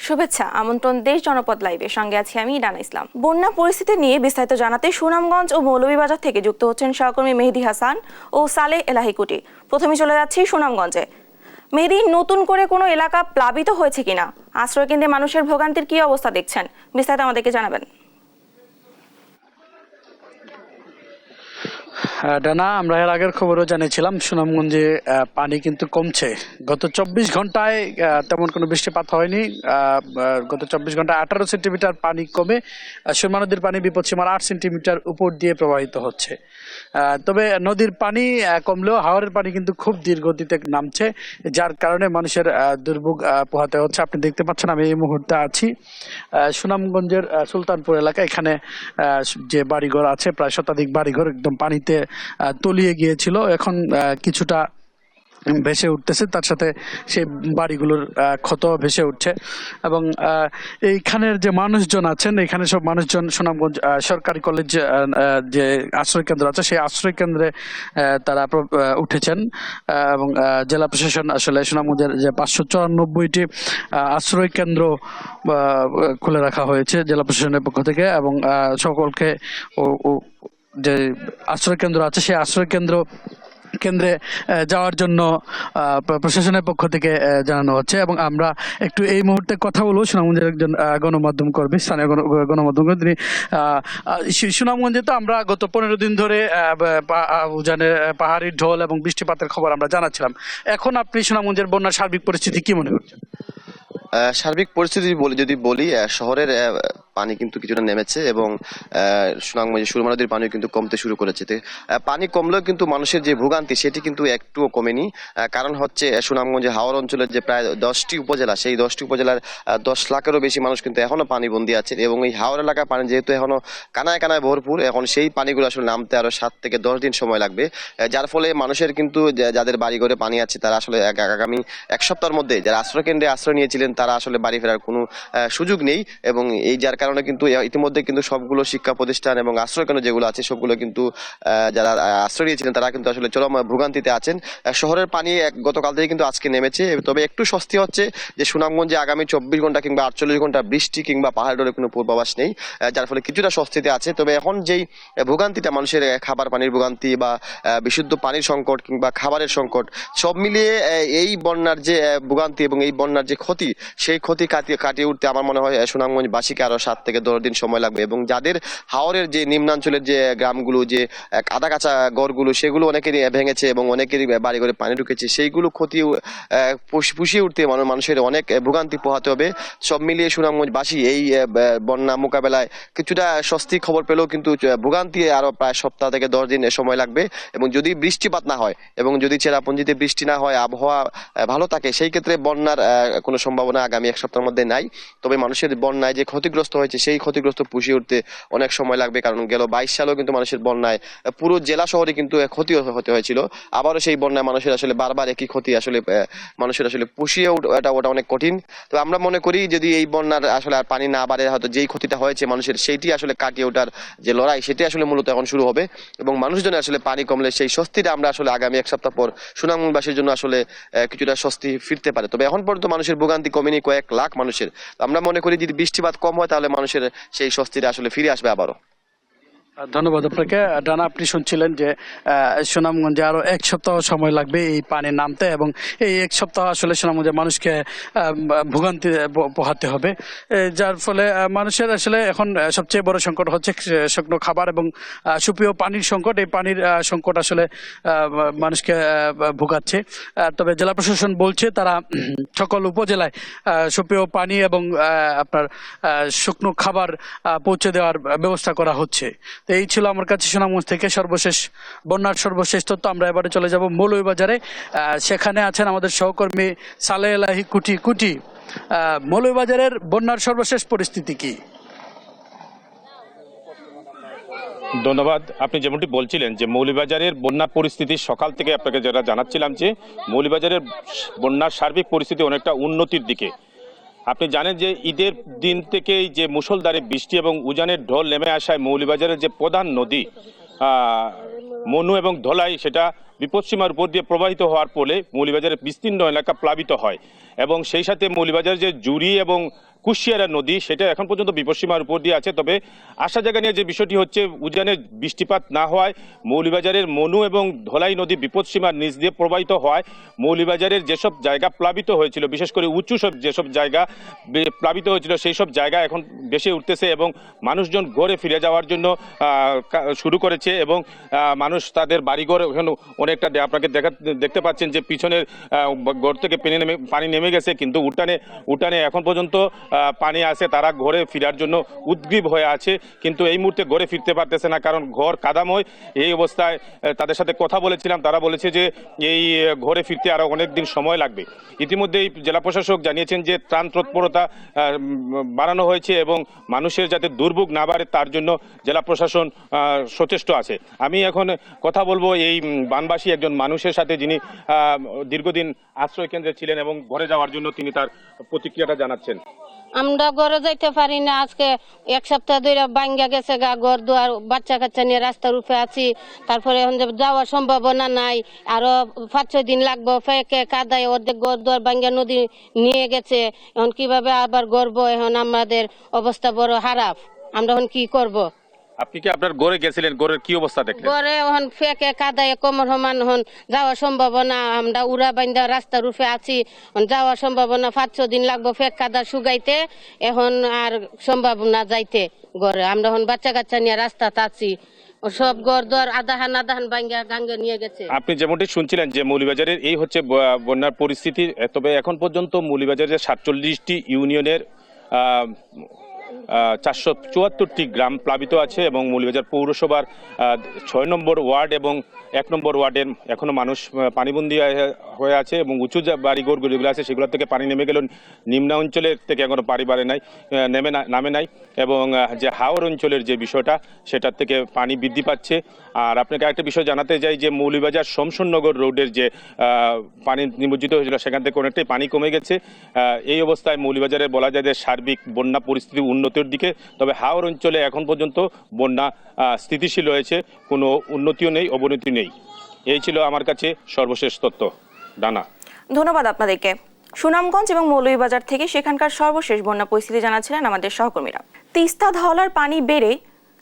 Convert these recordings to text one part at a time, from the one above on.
শুভেচ্ছা আমন্ত্রণ দেশ জনপদ লাইভের সঙ্গে আছি আমি ডানা ইসলাম। বন্যা পরিস্থিতি নিয়ে বিস্তারিত জানাতে সুনামগঞ্জ ও মৌলভীবাজার থেকে যুক্ত হচ্ছেন সহকর্মী মেহেদী হাসান ও সালেহ এলাহি কুটি। প্রথমে চলে যাচ্ছি সুনামগঞ্জে। মেহেদী, নতুন করে কোনো এলাকা প্লাবিত হয়েছে কিনা, আশ্রয়কেন্দ্রে মানুষের ভোগান্তির কি অবস্থা দেখছেন, বিস্তারিত আমাদেরকে জানাবেন। ডানা, আমরা এর আগের খবরও জানিয়েছিলাম সুনামগঞ্জে পানি কিন্তু কমছে। গত 24 ঘন্টায় তেমন কোনো বৃষ্টিপাত হয়নি। গত 24 ঘন্টায় 18 সেন্টিমিটার পানি কমে সুরমা নদীর পানি বিপদসীমার 8 সেন্টিমিটার উপর দিয়ে প্রবাহিত হচ্ছে। তবে নদীর পানি কমলেও হাওরের পানি কিন্তু খুব ধীর গতিতে নামছে, যার কারণে মানুষের দুর্ভোগ পোহাতে হচ্ছে। আপনি দেখতে পাচ্ছেন আমি এই মুহূর্তে আছি সুনামগঞ্জের সুলতানপুর এলাকা। এখানে যে বাড়িঘর আছে, প্রায় শতাধিক বাড়িঘর একদম পানিতে তলিয়ে গিয়েছিল, এখন কিছুটা ভেসে উঠতেছে, তার সাথে সেই বাড়িগুলোর ক্ষত ভেসে উঠছে। এবং এইখানের যে মানুষজন আছেন, এখানে সব মানুষজন সুনামগঞ্জ সরকারি কলেজ যে আশ্রয় কেন্দ্র আছে সেই আশ্রয় কেন্দ্রে তারা উঠেছেন। এবং জেলা প্রশাসন আসলে সুনামগঞ্জের যে 594টি আশ্রয় কেন্দ্র খুলে রাখা হয়েছে জেলা প্রশাসনের পক্ষ থেকে, এবং সকলকে যে আশ্রয় কেন্দ্র আছে সেই আশ্রয় কেন্দ্রে যাওয়ার জন্য প্রশাসনের পক্ষ থেকে জানানো হচ্ছে। এবং আমরা একটু এই মুহূর্তে কথা বলবো সুনামগঞ্জের একজন গণমাধ্যম কর্মী, স্থানীয় গণমাধ্যম কর্মী। তিনি সুনামগঞ্জে তো আমরা গত 15 দিন ধরে উজানের পাহাড়ি ঢল এবং বৃষ্টিপাতের খবর আমরা জানাচ্ছিলাম। এখন আপনি সুনামগঞ্জের বন্যার সার্বিক পরিস্থিতি কি মনে করছেন? সার্বিক পরিস্থিতি যদি বলি, শহরের পানি কিন্তু কিছুটা নেমেছে এবং সুনামগঞ্জে সুরমা নদীর পানিও কিন্তু কমতে শুরু করেছে। পানি কমলেও কিন্তু মানুষের যে ভোগান্তি সেটি কিন্তু একটুও কমেনি। কারণ হচ্ছে সুনামগঞ্জে হাওর অঞ্চলের যে প্রায় 10টি উপজেলা, সেই 10টি উপজেলার 10 লাখেরও বেশি মানুষ কিন্তু এখনো পানিবন্দী আছে। এবং এই হাওর এলাকার পানি যেহেতু এখনো কানায় কানায় ভরপুর, এখন সেই পানিগুলো আসলে নামতে আরো 7 থেকে 10 দিন সময় লাগবে। যার ফলে মানুষের কিন্তু যাদের বাড়িঘরে পানি আছে তারা আসলে আগামী 1 সপ্তাহের মধ্যে যারা আশ্রয়কেন্দ্রে আশ্রয় নিয়েছিলেন তারা আসলে বাড়ি ফেরার কোনো সুযোগ নেই। এবং এই যার কারণে কিন্তু ইতিমধ্যে কিন্তু সবগুলো শিক্ষা প্রতিষ্ঠান এবং আশ্রয়কেন্দ্র যেগুলো আছে সবগুলো কিন্তু যারা আশ্রয় নিয়েছিলেন তারা কিন্তু আসলে চরম ভোগান্তিতে আছেন। শহরের পানি গতকাল থেকে কিন্তু আজকে নেমেছে, তবে একটু স্বস্তি হচ্ছে যে সুনামগঞ্জে আগামী 24 ঘন্টা কিংবা 48 ঘন্টা বৃষ্টি কিংবা পাহাড় ডোরের কোনো পূর্বাভাস নেই, যার ফলে কিছুটা স্বস্তিতে আছে। তবে এখন যেই ভোগান্তিটা মানুষের খাবার পানির ভোগান্তি বা বিশুদ্ধ পানির সংকট কিংবা খাবারের সংকট সব মিলিয়ে এই বন্যার যে ভোগান্তি এবং এই বন্যার যে ক্ষতি সেই ক্ষতি কাটিয়ে উঠতে আমার মনে হয় সুনামগঞ্জবাসীকে আরো 7 থেকে 10 দিন সময় লাগবে। এবং যাদের হাওরের যে নিম্নাঞ্চলের যে গ্রামগুলো, যে কাদা কাঁচা ঘরগুলো, সেগুলো অনেকেরই ভেঙেছে এবং অনেকেরই বাড়ি ঘরে পানি ঢুকেছে, সেইগুলো ক্ষতি পুষিয়ে উঠতে মানুষের অনেক ভোগান্তি পোহাতে হবে। সব মিলিয়ে সুনামগঞ্জবাসী এই বন্যা মোকাবেলায় কিছুটা স্বস্তি খবর পেলেও কিন্তু ভোগান্তি আরো প্রায় সপ্তাহ থেকে 10 দিন সময় লাগবে। এবং যদি বৃষ্টিপাত না হয় এবং যদি চেরাপুঞ্জিতে বৃষ্টি না হয়, আবহাওয়া ভালো থাকে, সেই ক্ষেত্রে বন্যার কোনো সম্ভাবনা আগামী 1 সপ্তাহের মধ্যে নাই। তবে মানুষের বন্যায় যে ক্ষতিগ্রস্ত হয়েছে সেই ক্ষতিগ্রস্ত পুষিয়ে উঠতে অনেক সময় লাগবে, কারণ গেল 22 সালেও কিন্তু মানুষের বন্যায় পুরো জেলা শহরে কিন্তু ক্ষতি হতে হয়েছিল। আবারও সেই বন্যায় মানুষের আসলে বারবার একই ক্ষতি আসলে মানুষের আসলে পুষিয়ে ওটা অনেক কঠিন। তো আমরা মনে করি যদি এই বন্যার আসলে আর পানি না বাড়ে, হয়তো যেই ক্ষতিটা হয়েছে মানুষের সেইটি আসলে কাটিয়ে ওঠার যে লড়াই সেটি আসলে মূলত এখন শুরু হবে। এবং মানুষজনের আসলে পানি কমলে সেই স্বস্তিটা আমরা আসলে আগামী 1 সপ্তাহ পর সুনামগঞ্জবাসীর জন্য আসলে কিছুটা স্বস্তি ফিরতে পারে। তবে এখন পর্যন্ত মানুষের ভোগান্তি কমেনি কয়েক লাখ মানুষের। আমরা মনে করি যদি বৃষ্টিপাত কম হয় তাহলে মানুষের সেই স্বস্তিটা আসলে ফিরে আসবে আবারও। ধন্যবাদ আপনাকে। ডানা, আপনি শুনছিলেন যে সুনামগঞ্জে আরো 1 সপ্তাহ সময় লাগবে এই পানি নামতে, এবং এই 1 সপ্তাহ আসলে সুনামগঞ্জের মানুষকে ভোগান্তি পোহাতে হবে, যার ফলে মানুষের আসলে এখন সবচেয়ে বড় সংকট হচ্ছে শুকনো খাবার এবং সুপেয় পানির সংকট। এই পানির সংকট আসলে মানুষকে ভোগাচ্ছে। তবে জেলা প্রশাসন বলছে তারা সকল উপজেলায় সুপেয় পানি এবং আপনার শুকনো খাবার পৌঁছে দেওয়ার ব্যবস্থা করা হচ্ছে। তো এই ছিল আমার কাছে সুনামগঞ্জ থেকে সর্বশেষ বন্যার সর্বশেষ তথ্য। আমরা এবারে চলে যাব মৌলভীবাজারে। সেখানে আছেন আমাদের সহকর্মী সালেহ এলাহি কুটি। মৌলভীবাজারের বন্যার সর্বশেষ পরিস্থিতি কি? ধন্যবাদ। আপনি যেমনটি বলছিলেন যে মৌলভীবাজারের বন্যা পরিস্থিতি সকাল থেকে আপনাকে যেটা জানাচ্ছিলাম যে মৌলভীবাজারের বন্যার সার্বিক পরিস্থিতি অনেকটা উন্নতির দিকে। আপনি জানেন যে ঈদের দিন থেকেই যে মুষলধারে বৃষ্টি এবং উজানের ঢল নেমে আসায় মৌলভীবাজারের যে প্রধান নদী মনু এবং ধলাই সেটা বিপদসীমার উপর দিয়ে প্রবাহিত হওয়ার ফলে মৌলভীবাজারের বিস্তীর্ণ এলাকা প্লাবিত হয় এবং সেই সাথে মৌলভীবাজার যে জুড়ি এবং কুশিয়ারা নদী সেটা এখন পর্যন্ত বিপদসীমার উপর দিয়ে আছে। তবে আশা জায়গা নিয়ে যে বিষয়টি হচ্ছে উজানে বৃষ্টিপাত না হওয়ায় মৌলভীবাজারের মনু এবং ধলাই নদী বিপদসীমার নিচ দিয়ে প্রবাহিত হওয়ায় মৌলভীবাজারের যেসব জায়গা প্লাবিত হয়েছিল, বিশেষ করে উঁচু সব যেসব জায়গা প্লাবিত হয়েছিল সেই সব জায়গা এখন বেশি উঠতেছে এবং মানুষজন ঘরে ফিরে যাওয়ার জন্য শুরু করেছে এবং মানুষ তাদের বাড়িঘর এখন অনেকটা আপনাকে দেখতে পাচ্ছেন যে পিছনের ঘর থেকে পানি নেমে গেছে, কিন্তু উঠানে এখন পর্যন্ত পানি আছে। তারা ঘরে ফেরার জন্য উদ্গ্রীব হয়ে আছে, কিন্তু এই মুহূর্তে ঘরে ফিরতে পারতেছে না, কারণ ঘর কাদাময়। এই অবস্থায় তাদের সাথে কথা বলেছিলাম, তারা বলেছে যে এই ঘরে ফিরতে আরো অনেক দিন সময় লাগবে। ইতিমধ্যেই জেলা প্রশাসক জানিয়েছেন যে ত্রাণ তৎপরতা বাড়ানো হয়েছে এবং মানুষের যাতে দুর্ভোগ না বাড়ে তার জন্য জেলা প্রশাসন সচেষ্ট আছে। আমি এখন কথা বলবো এই বানবাসী একজন মানুষের সাথে, যিনি দীর্ঘদিন আশ্রয় কেন্দ্রে ছিলেন এবং ঘরে যাওয়ার জন্য তিনি তার প্রতিক্রিয়াটা জানাচ্ছেন। আমরা ঘরে যাইতে পারি না, আজকে এক সপ্তাহ ধরে ভাঙ্গা গেছে গা ঘর দুয়ার, বাচ্চা কাচ্চা নিয়ে রাস্তার উপরে আছি। তারপরে এখন যাওয়ার সম্ভাবনা নাই, আরো 5-6 দিন লাগবো। ফেকে কাদায় অর্ধেক ঘর দুয়ার ভাঙ্গা নদী নিয়ে গেছে। এখন কিভাবে আবার গড়ব? এখন আমাদের অবস্থা বড় খারাপ, আমরা এখন কি করব? আপনি কি আপনার ঘরে গেছিলেন? ঘরের কি অবস্থা দেখলেন? ঘরে এখন ফেকে কাদায় কোমর সমান, এখন যাওয়ার সম্ভাবনা। আমরা উড়া বাইন্দা রাস্তার উপরে আছি, যাওয়ার সম্ভাবনা 5-6 দিন লাগবো ফেক কাদা শুকাইতে। এখন আর সম্ভাবনা যাইতে ঘরে, আমরা এখন বাচ্চা কাচ্চা নিয়ে রাস্তাতে আছি। সব ঘর দর আধাহান ভাঙ্গা গাঙ্গে নিয়ে গেছে। আপনি যেমনটি শুনছিলেন যে মৌলভীবাজারের এই হচ্ছে বন্যার পরিস্থিতি। তবে এখন পর্যন্ত মৌলভীবাজারের 47টি ইউনিয়নের 474টি গ্রাম প্লাবিত আছে এবং মৌলভীবাজার পৌরসভার 6 নম্বর ওয়ার্ড এবং 1 নম্বর ওয়ার্ডের এখনো মানুষ পানিবন্দী হয়ে আছে এবং উঁচু বাড়িঘর যেগুলো আছে সেগুলো থেকে পানি নেমে গেল। নিম্ন অঞ্চলের থেকে এখনো পানি নামে নাই এবং যে হাওর অঞ্চলের যে বিষয়টা সেটার থেকে পানি বৃদ্ধি পাচ্ছে। আর আপনাকে একটা বিষয় জানাতে চাই যে মৌলভীবাজার শমশননগর রোডের যে পানি নিমজ্জিত হয়েছিল সেখান থেকে অনেকটাই পানি কমে গেছে। এই অবস্থায় মৌলভীবাজারে বলা যায় যে সার্বিক বন্যা পরিস্থিতি উন্নতির দিকে। তবে হাওর অঞ্চলে এখন পর্যন্ত বন্যা স্থিতিশীল রয়েছে, কোনো উন্নতিও নেই, অবনতি নেই। এই ছিল আমার কাছে সর্বশেষ তথ্য। ডানা, ধন্যবাদ আপনাদেরকে। সুনামগঞ্জ এবং মৌলভীবাজার থেকে সেখানকার সর্বশেষ বন্যা পরিস্থিতি জানাচ্ছিলেন আমাদের সহকর্মীরা। তিস্তা ধওলার পানি বেড়ে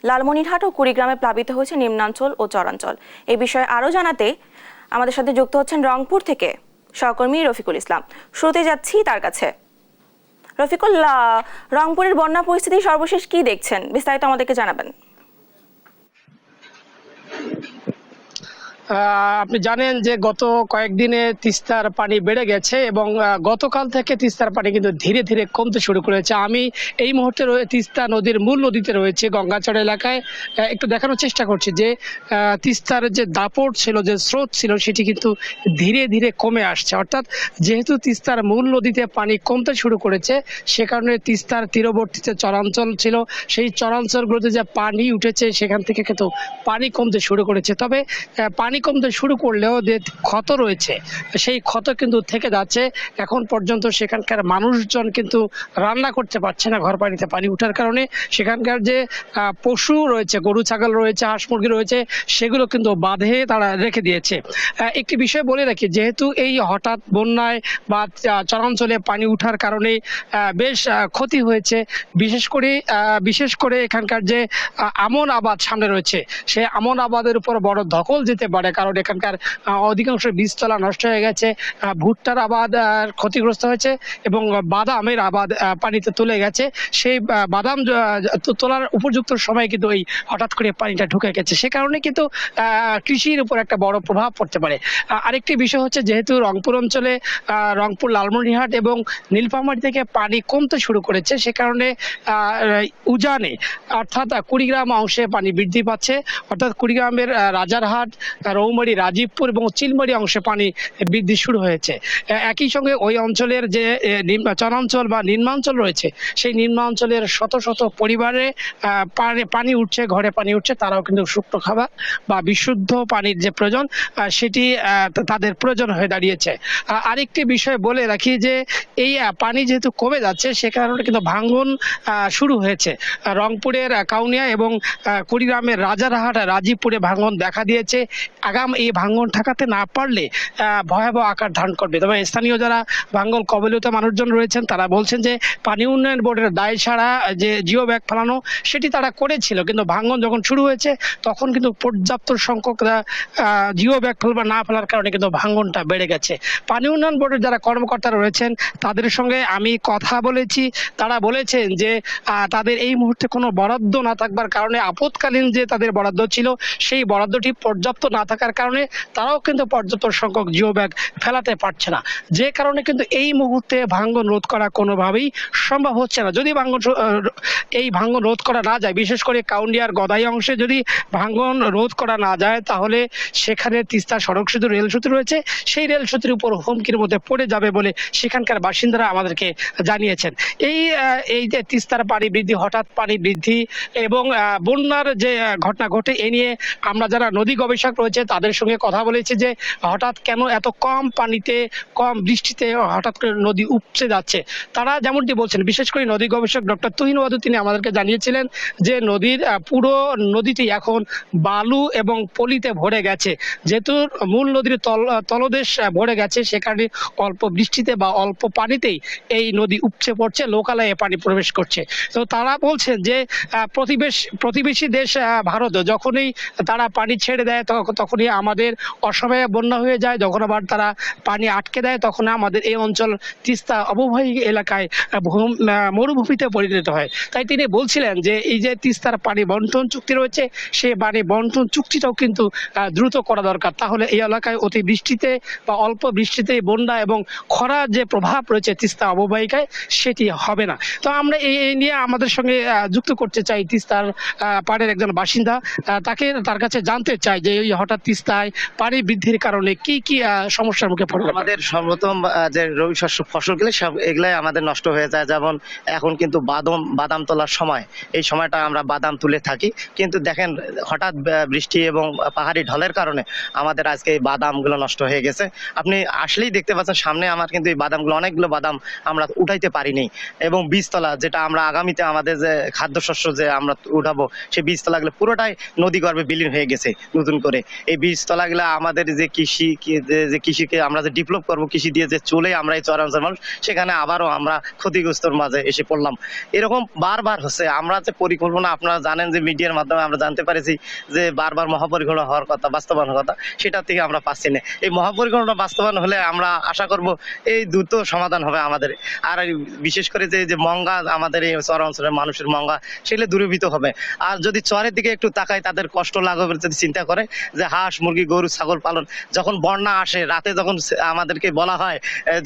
লালমনিরহাট ও কুড়িগ্রামে প্লাবিত হয়েছে নিম্নাঞ্চল ও চরাঞ্চল। এই বিষয়ে আরও জানাতে আমাদের সাথে যুক্ত হচ্ছেন রংপুর থেকে সহকর্মী রফিকুল ইসলাম। শুরুতে যাচ্ছি তার কাছে। রফিকুল, রংপুরের বন্যা পরিস্থিতি সর্বশেষ কি দেখছেন, বিস্তারিত আমাদেরকে জানাবেন। আপনি জানেন যে গত কয়েকদিনে তিস্তার পানি বেড়ে গেছে এবং গতকাল থেকে তিস্তার পানি কিন্তু ধীরে ধীরে কমতে শুরু করেছে। আমি এই মুহূর্তে তিস্তা নদীর মূল নদীতে রয়েছে গঙ্গাচড় এলাকায়। একটু দেখানোর চেষ্টা করছি যে তিস্তার যে দাপট ছিল, যে স্রোত ছিল, সেটি কিন্তু ধীরে ধীরে কমে আসছে। অর্থাৎ যেহেতু তিস্তার মূল নদীতে পানি কমতে শুরু করেছে, সে কারণে তিস্তার তীরবর্তীতে চরাঞ্চল ছিল, সেই চরাঞ্চলগুলোতে যে পানি উঠেছে সেখান থেকে কিন্তু পানি কমতে শুরু করেছে। তবে পানি কমতে শুরু করলেও যে ক্ষত রয়েছে সেই ক্ষত কিন্তু থেকে যাচ্ছে। এখন পর্যন্ত সেখানকার মানুষজন কিন্তু রান্না করতে পারছে না ঘর বাড়িতে পানি উঠার কারণে। সেখানকার যে পশু রয়েছে, গরু ছাগল রয়েছে, হাঁস মুরগি রয়েছে, সেগুলো কিন্তু বাঁধে তারা রেখে দিয়েছে। একটি বিষয় বলে রাখি, যেহেতু এই হঠাৎ বন্যায় বা চরাঞ্চলে পানি উঠার কারণে বেশ ক্ষতি হয়েছে, বিশেষ করে এখানকার যে আমন আবাদ সামনে রয়েছে, সেই আমন আবাদের উপর বড় ধকল যেতে পারে, কারণ এখানকার অধিকাংশ বীজতলা নষ্ট হয়ে গেছে, ভুট্টার আবাদ ক্ষতিগ্রস্ত হয়েছে এবং বাদামের আবাদ পানিতে তুলে গেছে। সেই বাদাম তোলার উপযুক্ত সময় কিন্তু এই হঠাৎ করে পানিটা ঢুকে গেছে, সে কারণে কিন্তু কৃষির উপর একটা বড় প্রভাব পড়তে পারে। আরেকটি বিষয় হচ্ছে, যেহেতু রংপুর অঞ্চলে রংপুর, লালমনিরহাট এবং নীলফামারী থেকে পানি কমতে শুরু করেছে, সে কারণে উজানে অর্থাৎ কুড়িগ্রাম অংশে পানি বৃদ্ধি পাচ্ছে। অর্থাৎ কুড়িগ্রামের রাজারহাট, রৌমারী, রাজীবপুর এবং চিলমারী অংশে পানি বৃদ্ধি শুরু হয়েছে। একই সঙ্গে ওই অঞ্চলের যে চরাঞ্চল বা নিম্নাঞ্চল রয়েছে, সেই নিম্নাঞ্চলের শত শত পরিবারে পানি উঠছে, ঘরে পানি উঠছে। তারাও কিন্তু শুকনো খাবার বা বিশুদ্ধ পানির যে প্রয়োজন সেটি তাদের প্রয়োজন হয়ে দাঁড়িয়েছে। আরেকটি বিষয় বলে রাখি যে এই পানি যেহেতু কমে যাচ্ছে, সে কারণে কিন্তু ভাঙন শুরু হয়েছে। রংপুরের কাউনিয়া এবং কুড়িগ্রামের রাজারহাট, রাজীবপুরে ভাঙন দেখা দিয়েছে। এই ভাঙন ঠেকাতে না পারলে ভয়াবহ আকার ধারণ করবে। তবে স্থানীয় যারা ভাঙন কবলিত মানুষজন রয়েছেন, তারা বলছেন যে পানি উন্নয়ন বোর্ডের দায় ছাড়া যে জিও ব্যাগ ফেলানো সেটি তারা করেছিল, কিন্তু ভাঙন যখন শুরু হয়েছে তখন কিন্তু পর্যাপ্ত সংখ্যক জিও ব্যাগ না ফেলার কারণে কিন্তু ভাঙনটা বেড়ে গেছে। পানি উন্নয়ন বোর্ডের যারা কর্মকর্তারা রয়েছেন তাদের সঙ্গে আমি কথা বলেছি। তারা বলেছেন যে তাদের এই মুহূর্তে কোনো বরাদ্দ না থাকবার কারণে, আপৎকালীন যে তাদের বরাদ্দ ছিল সেই বরাদ্দটি পর্যাপ্ত না থাকার কারণে তারাও কিন্তু পর্যাপ্ত সংখ্যক জিও ব্যাগ ফেলাতে পারছে না, যে কারণে কিন্তু এই মুহূর্তে ভাঙন রোধ করা কোনোভাবেই সম্ভব হচ্ছে না। যদি এই ভাঙন রোধ করা না যায়, বিশেষ করে কাউন্ডিয়ার গদাই অংশে যদি ভাঙন রোধ করা না যায়, তাহলে সেখানে তিস্তা সড়ক সেতু, রেল সেতু রয়েছে, সেই রেল সেতুর উপর হুমকির মধ্যে পড়ে যাবে বলে সেখানকার বাসিন্দারা আমাদেরকে জানিয়েছেন। এই যে তিস্তার পানি বৃদ্ধি, হঠাৎ পানি বৃদ্ধি এবং বন্যার যে ঘটনা ঘটে, এ নিয়ে আমরা যারা নদী গবেষক রয়েছে তাদের সঙ্গে কথা বলেছি যে হঠাৎ কেন এত কম পানিতে, কম বৃষ্টিতে হঠাৎ করে নদী উপচে যাচ্ছে। তারা যেমনটি বলছেন, বিশেষ করে নদী গবেষক ডক্টর তুহিন ওয়াদুদ, তিনি আমাদেরকে জানিয়েছিলেন যে পুরো নদীটি এখন বালু এবং পলিতে ভরে গেছে। যেহেতু মূল নদীর তলদেশ ভরে গেছে, সে কারণে অল্প বৃষ্টিতে বা অল্প পানিতেই এই নদী উপচে পড়ছে, লোকালয়ে পানি প্রবেশ করছে। তো তারা বলছেন যে প্রতিবেশী দেশ ভারত যখনই তারা পানি ছেড়ে দেয় তখনই আমাদের অসময়ে বন্যা হয়ে যায়, যখন আবার তারা পানি আটকে দেয় তখন আমাদের এই অঞ্চল তিস্তা অববাহিক এলাকায় মরুভূমিতে পরিণত হয়। তাই তিনি বলছিলেন যে এই যে তিস্তার পানি বন্টন চুক্তি রয়েছে, সেই পানি বন্টন চুক্তিটাও কিন্তু দ্রুত করা দরকার, তাহলে এই এলাকায় অতি বৃষ্টিতে বা অল্প বৃষ্টিতে বন্যা এবং খরার যে প্রভাব রয়েছে তিস্তা অববাহিকায় সেটি হবে না। তো আমরা এই নিয়ে আমাদের সঙ্গে যুক্ত করতে চাই তিস্তার পাড়ের একজন বাসিন্দা। তার কাছে জানতে চাই যে এই হঠাৎ তিস্তায় পানি বৃদ্ধির কারণে কি কি সমস্যার মুখে পড়ে। আমাদের সর্বপ্রথম যে রবি শস্য ফসলগুলো সব এগুলাই আমাদের নষ্ট হয়ে যায়। যেমন এখন কিন্তু বাদাম তোলার সময়, এই সময়টা আমরা বাদাম তুলে থাকি, কিন্তু দেখেন হঠাৎ বৃষ্টি এবং পাহাড়ি ঢলের কারণে আমাদের আজকে এই বাদামগুলো নষ্ট হয়ে গেছে। আপনি আসলেই দেখতে পাচ্ছেন সামনে আমার কিন্তু এই বাদামগুলো, অনেকগুলো বাদাম আমরা উঠাইতে পারিনি। এবং বীজতলা যেটা আমরা আগামীতে আমাদের যে খাদ্যশস্য যে আমরা উঠাবো, সেই বীজতলাগুলো পুরোটাই নদী গর্ভে বিলীন হয়ে গেছে নতুন করে। এই বীজতলাগুলো আমাদের যে কৃষিকে আমরা যে ডেভেলপ করবো, কৃষি দিয়ে যে চলে আমরা এই চরাঞ্চল মানুষ, সেখানে আবারও আমরা ক্ষতিগ্রস্তর মাঝে এসে পড়লাম। এরকম বারবার হচ্ছে। আমরা যে পরিকল্পনা, আপনারা জানেন যে মিডিয়ার মাধ্যমে আমরা জানতে পারেছি যে বারবার মহাপরিকল্পনা হওয়ার কথা, বাস্তবায়ন হওয়ার কথা, সেটা থেকে আমরা পাচ্ছি না। এই মহাপরিকল্পনা বাস্তবায়ন হলে আমরা আশা করব এই দ্রুত সমাধান হবে আমাদের। আর বিশেষ করে যে মঙ্গা, আমাদের এই চর অঞ্চলের মানুষের মঙ্গা, সেগুলো দূরীভূত হবে। আর যদি চরের দিকে একটু তাকায়, তাদের কষ্ট লাগবে যদি চিন্তা করে যে হাঁস, মুরগি, গরু, ছাগল পালন, যখন বন্যা আসে রাতে, যখন আমাদেরকে বলা হয়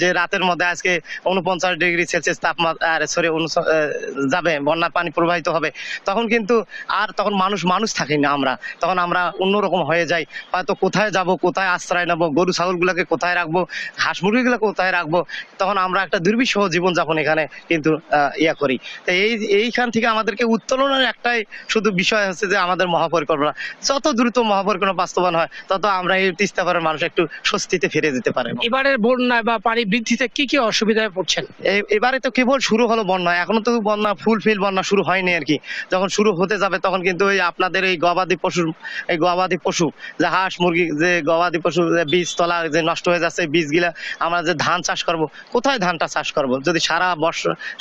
যে রাতের মধ্যে আজকে 49 ডিগ্রি সেলসিয়াস তাপমাত্রা যাবে, বন্যার পানি প্রবাহিত হবে, তখন কিন্তু তখন মানুষ থাকি না আমরা, তখন আমরা অন্যরকম হয়ে যাই। হয়তো কোথায় যাব, কোথায় আশ্রয় নেবো, গরু ছাগলগুলোকে কোথায় রাখবো, হাঁস মুরগিগুলো কোথায় রাখবো, তখন আমরা একটা দুর্বিষহ জীবনযাপন এখানে কিন্তু করি। তো এইখান থেকে আমাদেরকে উত্তোলনের একটাই শুধু বিষয় হচ্ছে যে আমাদের মহাপরিকল্পনা, যত দ্রুত মহাপরিকল্পনা বাস্তবায়ন হয় তত আমরা এই তিস্তা পাড়ের মানুষ একটু স্বস্তিতে ফিরে যেতে পারে। এবারের বন্যায় বা পানি বৃদ্ধিতে কি কি অসুবিধায় পড়ছেন? এবারে তো কেবল শুরু হলো বন্যা, এখনো তো বন্যা ফুলফিল বন্যা শুরু হয়নি আর কি। যখন শুরু হতে যাবে তখন কিন্তু ওই আপনাদের এই গবাদি পশু যে হাঁস মুরগি, যে গবাদি পশু বীজ তলা যে নষ্ট হয়ে যাচ্ছে, বীজগুলা আমরা যে ধান চাষ করব, কোথায় ধানটা চাষ করব? যদি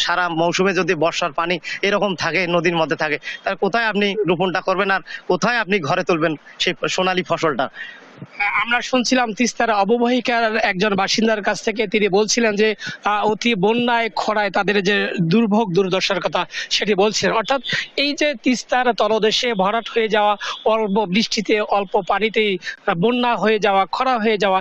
সারা মৌসুমে যদি বর্ষার পানি এরকম থাকে, নদীর মধ্যে থাকে, তাহলে কোথায় আপনি রোপণটা করবেন আর কোথায় আপনি ঘরে তুলবেন সেই সোনালী ফসলটা? আমরা শুনছিলাম তিস্তার অববাহিকার একজন বাসিন্দার কাছ থেকে, তিনি বলছিলেন যে অতি বন্যায় খরায় তাদের যে দুর্ভোগ দুর্দশার কথা সেটি বলছিলেন। অর্থাৎ এই যে তিস্তার তলদেশে ভরাট হয়ে যাওয়া, অল্প বৃষ্টিতে অল্প পানিতেই বন্যা হয়ে যাওয়া, খরা হয়ে যাওয়া,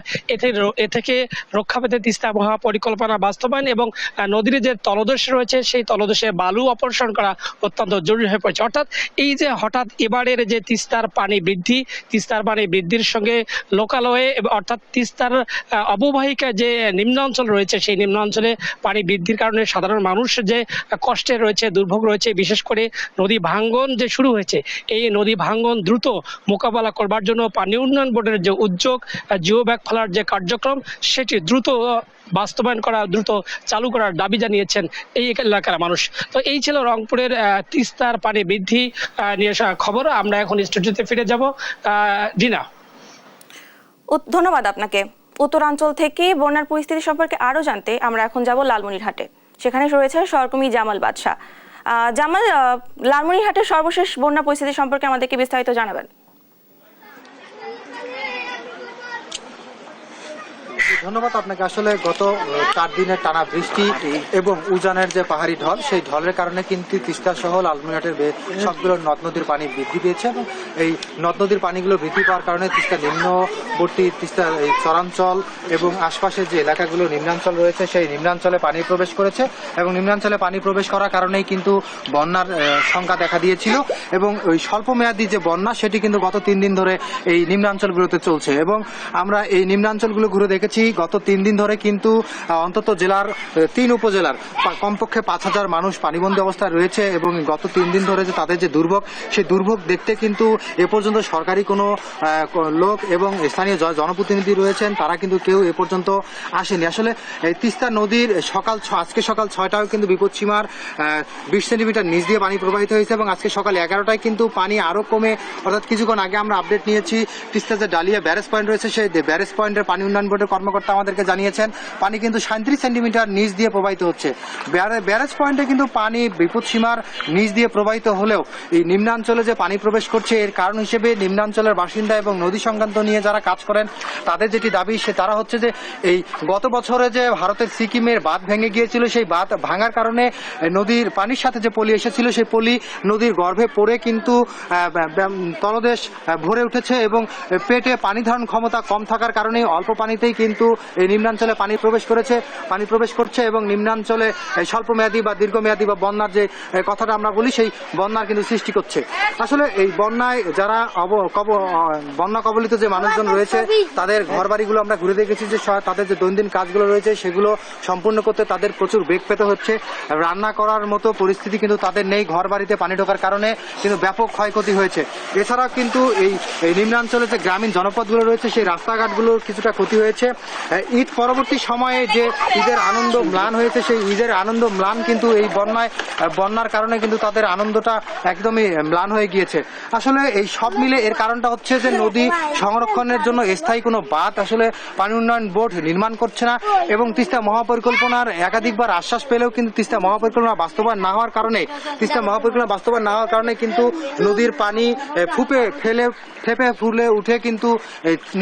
এ থেকে রক্ষা পেতে তিস্তা মহাপরিকল্পনা বাস্তবায়ন এবং নদীর যে তলদেশ রয়েছে সেই তলদেশে বালু অপসারণ করা অত্যন্ত জরুরি হয়ে পড়েছে। অর্থাৎ এই যে হঠাৎ এবারের যে তিস্তার পানি বৃদ্ধির সঙ্গে লোকালয়ে অর্থাৎ তিস্তার অববাহিকায় যে নিম্নাঞ্চল রয়েছে সেই নিম্নাঞ্চলে পানি বৃদ্ধির কারণে সাধারণ মানুষ যে কষ্টে রয়েছে, দুর্ভোগ রয়েছে, বিশেষ করে নদী ভাঙ্গন যে শুরু হয়েছে, এই নদী ভাঙ্গন দ্রুত মোকাবেলা করবার জন্য পানি উন্নয়ন বোর্ডের যে উদ্যোগ, জিও ব্যাগ ফেলার যে কার্যক্রম, সেটি দ্রুত বাস্তবায়ন করা, দ্রুত চালু করার দাবি জানিয়েছেন এই এলাকার মানুষ। তো এই ছিল রংপুরের তিস্তার পানি বৃদ্ধি নিয়ে খবর। আমরা এখন স্টুডিওতে ফিরে যাব। ডিনা, ধন্যবাদ আপনাকে। উত্তরাঞ্চল থেকে বন্যার পরিস্থিতি সম্পর্কে আরো জানতে আমরা এখন যাব লালমনিরহাটে। সেখানে রয়েছে সহকর্মী জামাল বাদশা। জামাল, লালমনিরহাটের সর্বশেষ বন্যা পরিস্থিতি সম্পর্কে আমাদেরকে বিস্তারিত জানাবেন। ধন্যবাদ আপনাকে। আসলে গত 4 দিনের টানা বৃষ্টি এবং উজানের যে পাহাড়ি ঢল, সেই ঢলের কারণে কিন্তু তিস্তা সহ লালমনিরহাটের সবগুলো নদ নদীর পানি বৃদ্ধি পেয়েছে এবং এই নদ নদীর পানিগুলো বৃদ্ধি পাওয়ার কারণে তিস্তা নিম্নবর্তী, তিস্তা এই চরাঞ্চল এবং আশপাশের যে এলাকাগুলো নিম্নাঞ্চল রয়েছে সেই নিম্নাঞ্চলে পানি প্রবেশ করেছে এবং নিম্নাঞ্চলে পানি প্রবেশ করার কারণেই কিন্তু বন্যার সংখ্যা দেখা দিয়েছিল এবং ওই স্বল্পমেয়াদী যে বন্যা সেটি কিন্তু গত 3 দিন ধরে এই নিম্নাঞ্চলগুলোতে চলছে এবং আমরা এই নিম্নাঞ্চলগুলো ঘুরে দেখেছি। গত 3 দিন ধরে কিন্তু অন্তত জেলার 3 উপজেলার কমপক্ষে 5,000 মানুষ পানিবন্দী অবস্থায় রয়েছে এবং গত 3 দিন ধরে যে তাদের যে দুর্ভোগ, সেই দুর্ভোগ দেখতে কিন্তু এ পর্যন্ত সরকারি কোনো লোক এবং স্থানীয় জনপ্রতিনিধি রয়েছেন, তারা কিন্তু কেউ এ পর্যন্ত আসেনি। আসলে এই তিস্তা নদীর আজকে সকাল 6টায় কিন্তু বিপদসীমার 20 সেন্টিমিটার নিচ দিয়ে পানি প্রবাহিত হয়েছে এবং আজকে সকাল 11টায় কিন্তু পানি আরো কমে, অর্থাৎ কিছুক্ষণ আগে আমরা আপডেট নিয়েছি তিস্তা যে ডালিয়া ব্যারেজ পয়েন্ট রয়েছে সেই ব্যারেজ পয়েন্টের পানি উন্নয়ন বোর্ডের কর্মকর্তা আমাদেরকে জানিয়েছেন পানি কিন্তু 37 সেন্টিমিটার নিচ দিয়ে প্রবাহিত হচ্ছে। ব্যারেজ পয়েন্টে কিন্তু পানি বিপদসীমার নিচ দিয়ে প্রবাহিত হলেও এই নিম্নাঞ্চলে যে পানি প্রবেশ করছে এর কারণ হিসেবে নিম্নাঞ্চলের বাসিন্দা এবং নদী সংক্রান্ত নিয়ে যারা কাজ করেন তাদের যেটি দাবি, তারা হচ্ছে যে এই গত বছরে যে ভারতের সিকিমের বাঁধ ভেঙে গিয়েছিল, সেই বাঁধ ভাঙার কারণে নদীর পানির সাথে যে পলি এসেছিল সেই পলি নদীর গর্ভে পড়ে কিন্তু তলদেশ ভরে উঠেছে এবং পেটে পানি ধারণ ক্ষমতা কম থাকার কারণে অল্প পানিতেই কিন্তু এই নিম্নাঞ্চলে পানি প্রবেশ করছে এবং নিম্নাঞ্চলে স্বল্পমেয়াদী বা দীর্ঘমেয়াদী বা বন্যার যে কথাটা আমরা বলি সেই বন্যার কিন্তু সৃষ্টি করছে। আসলে এই বন্যায় যারা বন্যা কবলিত যে মানুষজন রয়েছে তাদের ঘর বাড়িগুলো আমরা ঘুরে দেখেছি যে তাদের যে দৈনন্দিন কাজগুলো রয়েছে সেগুলো সম্পূর্ণ করতে তাদের প্রচুর বেগ পেতে হচ্ছে। রান্না করার মতো পরিস্থিতি কিন্তু তাদের নেই, ঘর বাড়িতে পানি ঢোকার কারণে কিন্তু ব্যাপক ক্ষয়ক্ষতি হয়েছে। এছাড়াও কিন্তু এই নিম্নাঞ্চলে যে গ্রামীণ জনপদগুলো রয়েছে সেই রাস্তাঘাটগুলোর কিছুটা ক্ষতি হয়েছে। ঈদ পরবর্তী সময়ে যে ঈদের আনন্দ ম্লান হয়েছে সেই ঈদের আনন্দ ম্লান কিন্তু এই বন্যার কারণে কিন্তু তাদের আনন্দটা একদমই ম্লান হয়ে গিয়েছে। আসলে এই সব মিলে এর কারণটা হচ্ছে যে নদী সংরক্ষণের জন্য স্থায়ী কোনো বাঁধ আসলে পানি উন্নয়ন বোর্ড নির্মাণ করছে না এবং তিস্তা মহাপরিকল্পনার একাধিকবার আশ্বাস পেলেও কিন্তু তিস্তা মহাপরিকল্পনা বাস্তবায়ন না হওয়ার কারণে কিন্তু নদীর পানি ফেপে ফুলে উঠে কিন্তু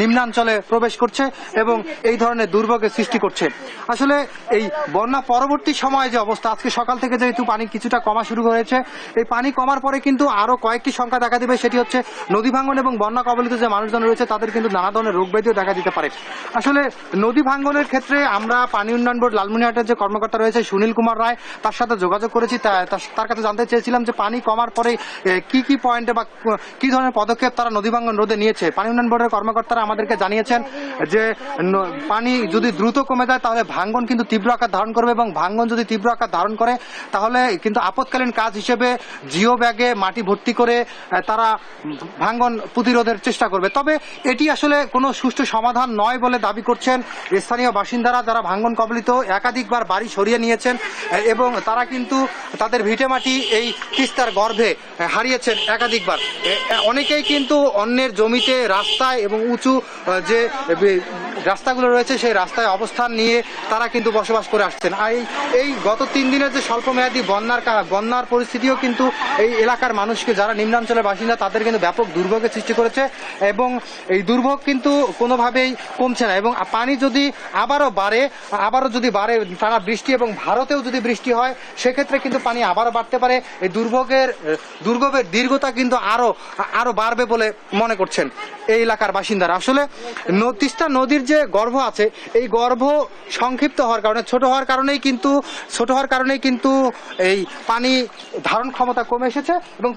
নিম্নাঞ্চলে প্রবেশ করছে এবং এই ধরনের দুর্ভোগের সৃষ্টি করছে। আসলে এই বন্যা পরবর্তী সময়ে যে অবস্থা, আজকে সকাল থেকে যেহেতু পানি কিছুটা কমা শুরু হয়েছে, এই পানি কমার পরে কিন্তু আরো কয়েকটি সংখ্যা দেখা দিবে, সেটি হচ্ছে নদী ভাঙ্গন এবং বন্যা কবলিত যে মানুষজন রয়েছে তাদের কিন্তু নানা ধরনের রোগ ব্যাধিও দেখা দিতে পারে। আসলে নদী ভাঙ্গনের ক্ষেত্রে আমরা পানি উন্নয়ন বোর্ড লালমনিরহাটের যে কর্মকর্তা রয়েছে সুনীল কুমার রায়, তার সাথে যোগাযোগ করেছি। তার কাছে জানতে চেয়েছিলাম যে পানি কমার পরে কি পয়েন্টে বা কি ধরনের পদক্ষেপ তারা নদী ভাঙ্গন রোধে নিয়েছে। পানি উন্নয়ন বোর্ডের কর্মকর্তারা আমাদেরকে জানিয়েছেন যে পানি যদি দ্রুত কমে যায় তাহলে ভাঙ্গন কিন্তু তীব্র আকার ধারণ করবে এবং ভাঙ্গন যদি তীব্র আকার ধারণ করে তাহলে কিন্তু আপৎকালীন কাজ হিসেবে জিও ব্যাগে মাটি ভর্তি করে তারা ভাঙ্গন প্রতিরোধের চেষ্টা করবে। তবে এটি আসলে কোনো সুষ্ঠু সমাধান নয় বলে দাবি করছেন স্থানীয় বাসিন্দারা, যারা ভাঙ্গন কবলিত একাধিকবার বাড়ি সরিয়ে নিয়েছেন এবং তারা কিন্তু তাদের ভিটেমাটি এই তিস্তার গর্ভে হারিয়েছেন একাধিকবার। অনেকেই কিন্তু অন্যের জমিতে, রাস্তায় এবং উঁচু যে রাস্তাগুলো রয়েছে সেই রাস্তায় অবস্থান নিয়ে তারা কিন্তু বসবাস করে আসছেন। আর এই গত 3 দিনের যে স্বল্পমেয়াদী বন্যার পরিস্থিতিও কিন্তু এই এলাকার মানুষকে, যারা নিম্নাঞ্চলের বাসিন্দা, তাদের কিন্তু ব্যাপক দুর্ভোগের সৃষ্টি করেছে এবং এই দুর্ভোগ কিন্তু কোনোভাবেই কমছে না এবং পানি যদি আবারও যদি বাড়ে টানা বৃষ্টি এবং ভারতেও যদি বৃষ্টি হয় সেক্ষেত্রে কিন্তু পানি আবারও বাড়তে পারে। এই দুর্ভোগের দীর্ঘতা কিন্তু আরো বাড়বে বলে মনে করছেন এই এলাকার বাসিন্দারা। আসলে তিস্তা নদীর যে গর্ভ আছে এই গর্ভ সংক্ষিপ্ত হওয়ার কারণে ছোট হওয়ার কারণেই কিন্তু এই পানি ধারণ ক্ষমতা কমে এসেছে এবং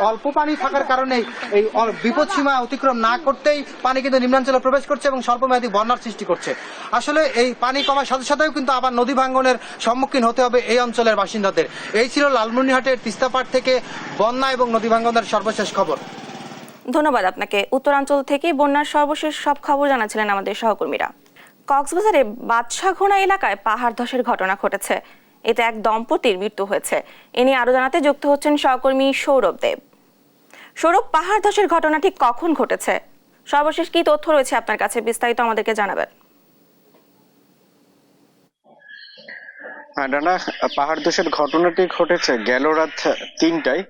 অল্প পানি থাকার কারণে এই বিপদসীমা অতিক্রম না করতেই পানি কিন্তু নিম্নাঞ্চলে প্রবেশ করছে এবং স্বল্পমেয়াদী বন্যার সৃষ্টি করছে। আসলে এই পানি কমার সাথে সাথেও কিন্তু আবার নদী ভাঙ্গনের সম্মুখীন হতে হবে এই অঞ্চলের বাসিন্দাদের। এই ছিল লালমনিরহাটের তিস্তাপাড় থেকে বন্যা এবং নদী ভাঙ্গনের সর্বশেষ খবর। ধন্যবাদ আপনাকে। উত্তরাঞ্চল থেকে বন্যার সর্বশেষ সব খবর জানাচ্ছিলেন আমাদের সহকর্মীরা। কক্সবাজারে বাদশাঘোনা এলাকায় পাহাড় ধসের ঘটনা ঘটেছে, এতে এক দম্পতির মৃত্যু হয়েছে। এ নিয়ে আরো জানাতে যুক্ত হচ্ছেন সহকর্মী সৌরভ দেব। সৌরভ, পাহাড় ধসের ঘটনাটি কখন ঘটেছে, সর্বশেষ কি তথ্য রয়েছে আপনার কাছে, বিস্তারিত আমাদেরকে জানাবেন। ডানা, পাহাড় ধসের ঘটনাটি ঘটেছে গেল রাত ৩টায়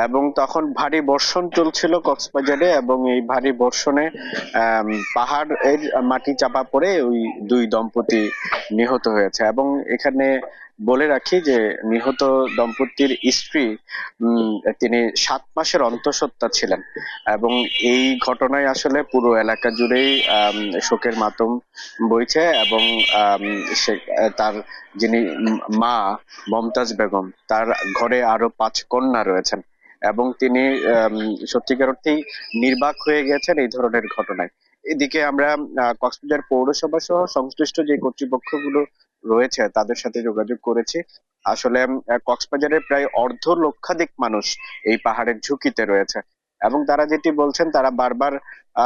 এবং তখন ভারী বর্ষণ চলছিল কক্সবাজারে এবং এই ভারী বর্ষণে পাহাড়ের মাটি চাপা পড়ে ওই দুই দম্পতি নিহত হয়েছে। এবং এখানে বলে রাখি যে নিহত দম্পতির স্ত্রী তিনি ৭ মাসের অন্তঃসত্ত্বা ছিলেন এবং এই ঘটনায় আসলে পুরো এলাকা জুড়েই শোকের মাতম বইছে এবং তার যিনি মা মমতাজ বেগম, তার ঘরে আরো ৫ কন্যা রয়েছেন এবং তিনি সত্যিকার অর্থেই নির্বাক হয়ে গেছেন এই ধরনের ঘটনায়। এদিকে আমরা কক্সবাজার পৌরসভা সহ সংশ্লিষ্ট যে কর্তৃপক্ষগুলো রয়েছে তাদের সাথে যোগাযোগ করেছি। আসলে কক্সবাজারের প্রায় ১.৫ লক্ষাধিক মানুষ এই পাহাড়ের ঝুঁকিতে রয়েছে এবং তারা যেটি বলছেন, তারা বারবার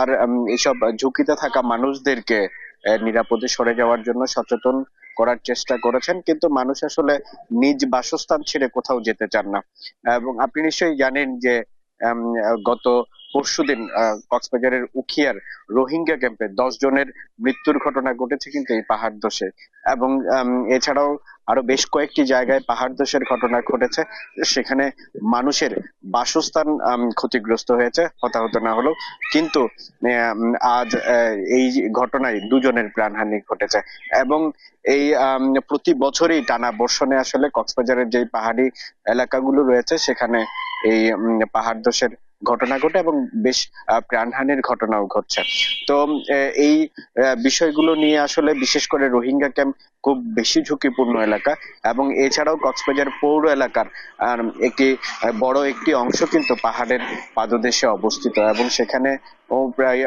আর এইসব ঝুঁকিতে থাকা মানুষদেরকে নিরাপদে সরে যাওয়ার জন্য সচেতন করার চেষ্টা করেছেন, কিন্তু মানুষ আসলে নিজ বাসস্থান ছেড়ে কোথাও যেতে চান না। এবং আপনি নিশ্চয়ই জানেন যে গত পরশুদিন কক্সবাজারের উখিয়ার রোহিঙ্গা ক্যাম্পে ১০ জনের মৃত্যুর ঘটনা ঘটেছে কিন্তু এই পাহাড় ধসে। এবং এছাড়াও আরো বেশ কয়েকটি জায়গায় পাহাড় ধসের ঘটনা ঘটেছে, সেখানে মানুষের বাসস্থান ক্ষতিগ্রস্ত হয়েছে, হতাহত না হলেও। কিন্তু আজ এই ঘটনায় ২ জনের প্রাণহানি ঘটেছে এবং এই প্রতি বছরই টানা বর্ষণে আসলে কক্সবাজারের যে পাহাড়ি এলাকাগুলো রয়েছে সেখানে এই পাহাড় ধসের ঘটনা ঘটে এবং বেশ প্রাণহানির ঘটনাও ঘটছে। তো এই বিষয়গুলো নিয়ে আসলে বিশেষ করে রোহিঙ্গা ক্যাম্প খুব বেশি ঝুঁকিপূর্ণ এলাকা এবং এছাড়াও কক্সবাজার পৌর এলাকার বড় একটি অংশ কিন্তু পাহাড়ের পাদদেশে অবস্থিত এবং সেখানে প্রায়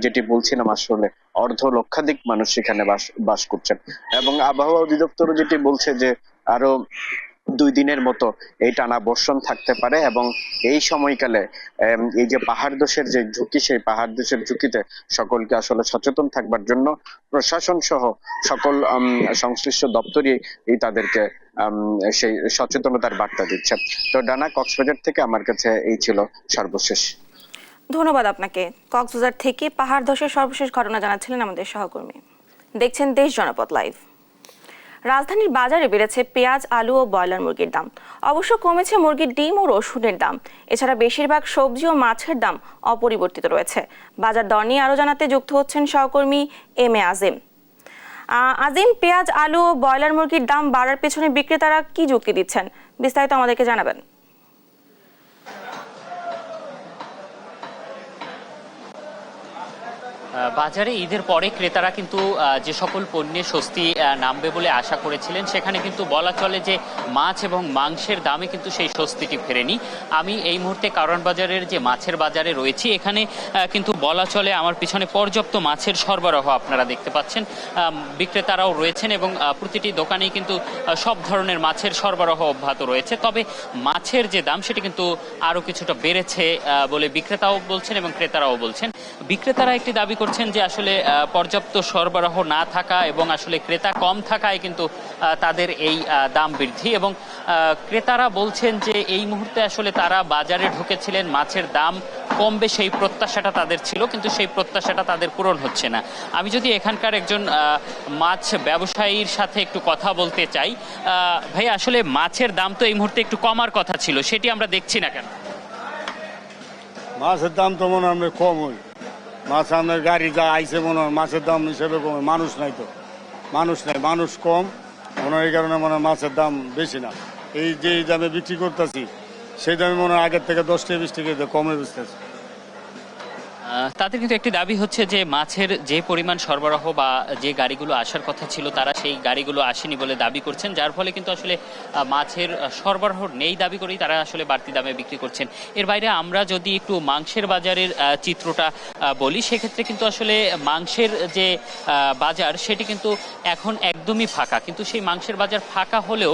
যেটি বলছিলাম আসলে ১.৫ লক্ষাধিক মানুষ সেখানে বাস করছেন এবং আবহাওয়া অধিদপ্তর যেটি বলছে যে আরো ২ দিনের মতো এই টানা বর্ষণ থাকতে পারে এবং এই সময়কালে এই যে পাহাড় ধসের যে ঝুঁকি, সেই পাহাড় ধসের ঝুঁকিতে সকলকে আসলে সচেতন থাকবার জন্য প্রশাসন সহ সকল সংশ্লিষ্ট দপ্তরই তাদেরকে সেই সচেতনতার বার্তা দিচ্ছে। তো ডানা, কক্সবাজার থেকে আমার কাছে এই ছিল সর্বশেষ। ধন্যবাদ আপনাকে। কক্সবাজার থেকে পাহাড় ধসের সর্বশেষ ঘটনা জানাচ্ছিলেন আমাদের সহকর্মী। দেখছেন দেশ জনপদ লাইভ। রাজধানীর বাজারে বেড়েছে পেঁয়াজ, আলু ও ব্রয়লার মুরগির দাম। অবশ্য কমেছে মুরগির ডিম ও রসুনের দাম। এছাড়া বেশিরভাগ সবজি ও মাছের দাম অপরিবর্তিত রয়েছে। বাজার দর নিয়ে আরো জানাতে যুক্ত হচ্ছেন সহকর্মী এম এ আজিম। আজিম, পেঁয়াজ, আলু ও ব্রয়লার মুরগির দাম বাড়ার পেছনে বিক্রেতারা কি যুক্তি দিচ্ছেন, বিস্তারিত আমাদেরকে জানাবেন। বাজারে ঈদের পরে ক্রেতারা কিন্তু যে সকল পণ্যে স্বস্তি নামবে বলে আশা করেছিলেন, সেখানে কিন্তু বলা চলে যে মাছ এবং মাংসের দামে কিন্তু সেই স্বস্তিটি ফেরেনি। আমি এই মুহূর্তে কারওয়ান বাজারের যে মাছের বাজারে রয়েছি, এখানে কিন্তু বলা চলে আমার পিছনে পর্যাপ্ত মাছের সরবরাহ আপনারা দেখতে পাচ্ছেন। বিক্রেতারাও রয়েছেন এবং প্রতিটি দোকানেই কিন্তু সব ধরনের মাছের সরবরাহ অব্যাহত রয়েছে। তবে মাছের যে দাম সেটি কিন্তু আরও কিছুটা বেড়েছে বলে বিক্রেতাও বলছেন এবং ক্রেতারাও বলছেন। বিক্রেতারা একটি দাবি করছেন যে আসলে পর্যাপ্ত সরবরাহ না থাকা এবং আসলে ক্রেতা কম থাকায় কিন্তু তাদের এই দাম বৃদ্ধি, এবং ক্রেতারা বলছেন যে এই মুহূর্তে আসলে তারা বাজারে ঢুকেছিলেন, মাছের দাম কমবে সেই প্রত্যাশাটা তাদের ছিল, কিন্তু সেই প্রত্যাশাটা তাদের পূরণ হচ্ছে না। আমি যদি এখানকার একজন মাছ ব্যবসায়ীর সাথে একটু কথা বলতে চাই, ভাই আসলে মাছের দাম তো এই মুহূর্তে একটু কমার কথা ছিল, সেটি আমরা দেখছি না কেন? মাছের দাম তো মনে হয় কম হয়, মাছ আমাদের গাড়ি যা আইসে মনে হয় মাছের দাম হিসেবে কম, মানুষ নাই, মানুষ কম মনে হয়, এই কারণে মনে হয় মাছের দাম বেশি না। এই যে দামে বিক্রি করতেছি সেই দামে মনে হয় আগের থেকে 10 থেকে 20 টাকা কমে বেচতেছি। তাদের কিন্তু একটি দাবি হচ্ছে যে মাছের যে পরিমাণ সরবরাহ বা যে গাড়িগুলো আসার কথা ছিল তারা সেই গাড়িগুলো আসেনি বলে দাবি করছেন, যার ফলে কিন্তু আসলে মাছের সরবরাহ নেই দাবি করেই তারা আসলে বাড়তি দামে বিক্রি করছেন। এর বাইরে আমরা যদি একটু মাংসের বাজারের চিত্রটা বলি, সেক্ষেত্রে কিন্তু আসলে মাংসের যে বাজার সেটি কিন্তু এখন একদমই ফাঁকা, কিন্তু সেই মাংসের বাজার ফাঁকা হলেও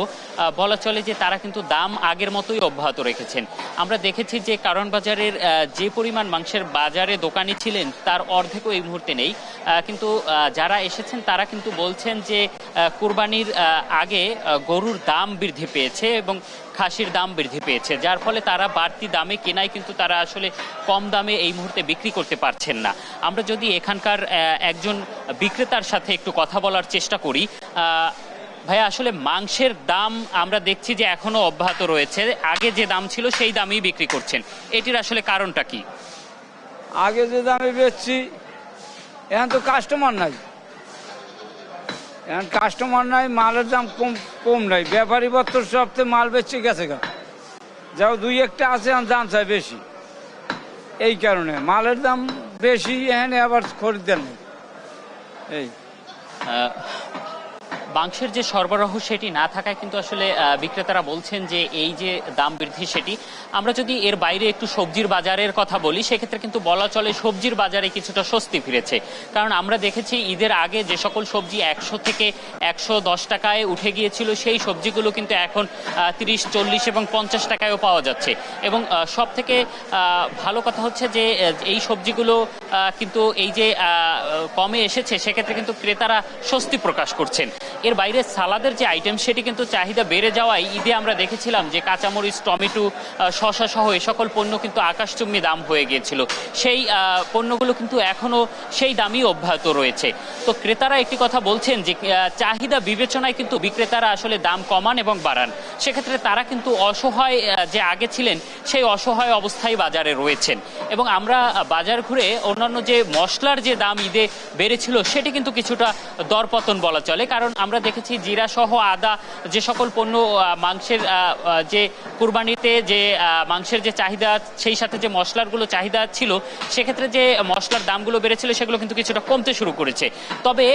বলা চলে যে তারা কিন্তু দাম আগের মতোই অব্যাহত রেখেছেন। আমরা দেখেছি যে কারণ বাজারের যে পরিমাণ মাংসের বাজারে দোকানি ছিলেন তার অর্ধেকও এই মুহূর্তে নেই, কিন্তু যারা এসেছেন তারা কিন্তু বলছেন যে কুরবানির আগে গরুর দাম বৃদ্ধি পেয়েছে এবং খাসির দাম বৃদ্ধি পেয়েছে, যার ফলে তারা বাড়তি দামে কেনায় কিন্তু তারা আসলে কম দামে এই মুহূর্তে বিক্রি করতে পারছেন না। আমরা যদি এখানকার একজন বিক্রেতার সাথে একটু কথা বলার চেষ্টা করি, ভাইয়া আসলে মাংসের দাম আমরা দেখছি যে এখনো অব্যাহত রয়েছে, আগে যে দাম ছিল সেই দামেই বিক্রি করছেন, এটির আসলে কারণটা কি? আগে যে দামে বেচছি এখন তো কাস্টমার নাই, এখন কাস্টমার নাই, মালের দাম কম নাই, ব্যাপারী পত্র সবতে মাল বেচছে গেছে গা, যাও দুই একটা আছে এখন দাম চাই বেশি, এই কারণে মালের দাম বেশি, এখানে আবার খরিদ্দার নেই। এই মাংসের যে সরবরাহ সেটি না থাকায় কিন্তু আসলে বিক্রেতারা বলছেন যে এই যে দাম বৃদ্ধি সেটি। আমরা যদি এর বাইরে একটু সবজির বাজারের কথা বলি, সেক্ষেত্রে কিন্তু বলা চলে সবজির বাজারে কিছুটা স্বস্তি ফিরেছে, কারণ আমরা দেখেছি ঈদের আগে যে সকল সবজি 100 থেকে 110 টাকায় উঠে গিয়েছিল সেই সবজিগুলো কিন্তু এখন 30, 40 এবং 50 টাকায়ও পাওয়া যাচ্ছে। এবং সব থেকে ভালো কথা হচ্ছে যে এই সবজিগুলো কিন্তু এই যে কমে এসেছে, সেক্ষেত্রে কিন্তু ক্রেতারা স্বস্তি প্রকাশ করছেন। এর বাইরে সালাদের যে আইটেম সেটি কিন্তু চাহিদা বেড়ে যাওয়ায় ঈদে আমরা দেখেছিলাম যে কাঁচামরিচ, টমেটো, শসা সহ এ সকল পণ্য কিন্তু আকাশচুম্বী দাম হয়ে গিয়েছিল, সেই পণ্যগুলো কিন্তু এখনো সেই দামই অব্যাহত রয়েছে। তো ক্রেতারা একটি কথা বলছেন যে চাহিদা বিবেচনায় কিন্তু বিক্রেতারা আসলে দাম কমান এবং বাড়ান, সেক্ষেত্রে তারা কিন্তু অসহায় যে আগে ছিলেন সেই অসহায় অবস্থায় বাজারে রয়েছেন। এবং আমরা বাজার ঘুরে অন্যান্য যে মশলার যে দাম ঈদে বেড়েছিল সেটি কিন্তু কিছুটা দরপতন বলা চলে, কারণ আমরা দেখেছি জিরা সহ আদা যে সকল পণ্য মাংসের যে কুরবানিতে যে মাংসের যে চাহিদা সেই সাথে যে মশলারগুলো চাহিদা ছিল, সেক্ষেত্রে যে মশলার দামগুলো বেড়েছিল সেগুলো কিন্তু কিছুটা কমতে শুরু করেছে। তবে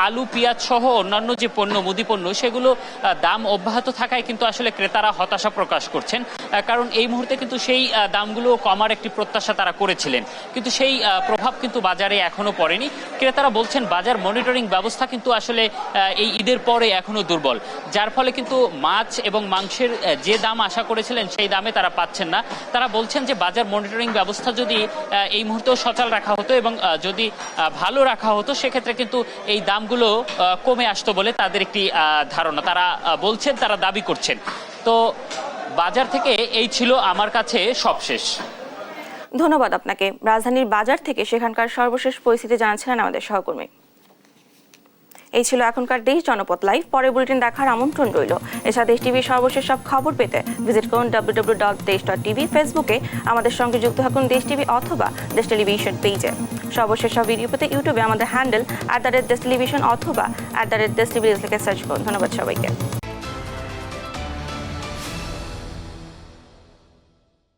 আলু, পেঁয়াজ সহ অন্যান্য যে পণ্য, মুদি পণ্য, সেগুলো দাম অব্যাহত থাকায় কিন্তু আসলে ক্রেতারা হতাশা প্রকাশ করছেন, কারণ এই মুহূর্তে কিন্তু সেই দামগুলো কমার একটি প্রত্যাশা তারা করেছিলেন, কিন্তু সেই প্রভাব কিন্তু বাজারে এখনো পড়েনি। ক্রেতারা বলছেন বাজার মনিটরিং ব্যবস্থা কিন্তু আসলে এই ঈদের পরে এখনো দুর্বল, যার ফলে কিন্তু মাছ এবং মাংসের যে দাম আশা করেছিলেন সেই দামে তারা পাচ্ছেন না। তারা বলছেন যে বাজার মনিটরিং ব্যবস্থা যদি এই মুহূর্তেও সচল রাখা হতো এবং যদি ভালো রাখা হতো, সেক্ষেত্রে কিন্তু এই দামগুলো কমে আসতো বলে তাদের একটি ধারণা, তারা বলছেন, তারা দাবি করছেন। তো বাজার থেকে এই ছিল আমার কাছে সবশেষ। ধন্যবাদ আপনাকে। রাজধানীর বাজার থেকে সেখানকার সর্বশেষ পরিস্থিতি জানাচ্ছিলেন আমাদের সহকর্মী। এই ছিল এখনকার দেশ জনপথ লাইভ। পরের বুলেটিন দেখার আমন্ত্রণ রইল। এছাড়া দেশ টিভির সর্বশেষ সব খবর পেতে ভিজিট করুন www.desh.tv। ফেসবুকে আমাদের সঙ্গে যুক্ত থাকুন দেশ টিভি অথবা দেশ টেলিভিশন পেজে। সর্বশেষ সব ভিডিও পেতে ইউটিউবে আমাদের হ্যান্ডেল @দেশ টেলিভিশন অথবা @দেশ টিভি লিখে সার্চ করুন। ধন্যবাদ সবাইকে।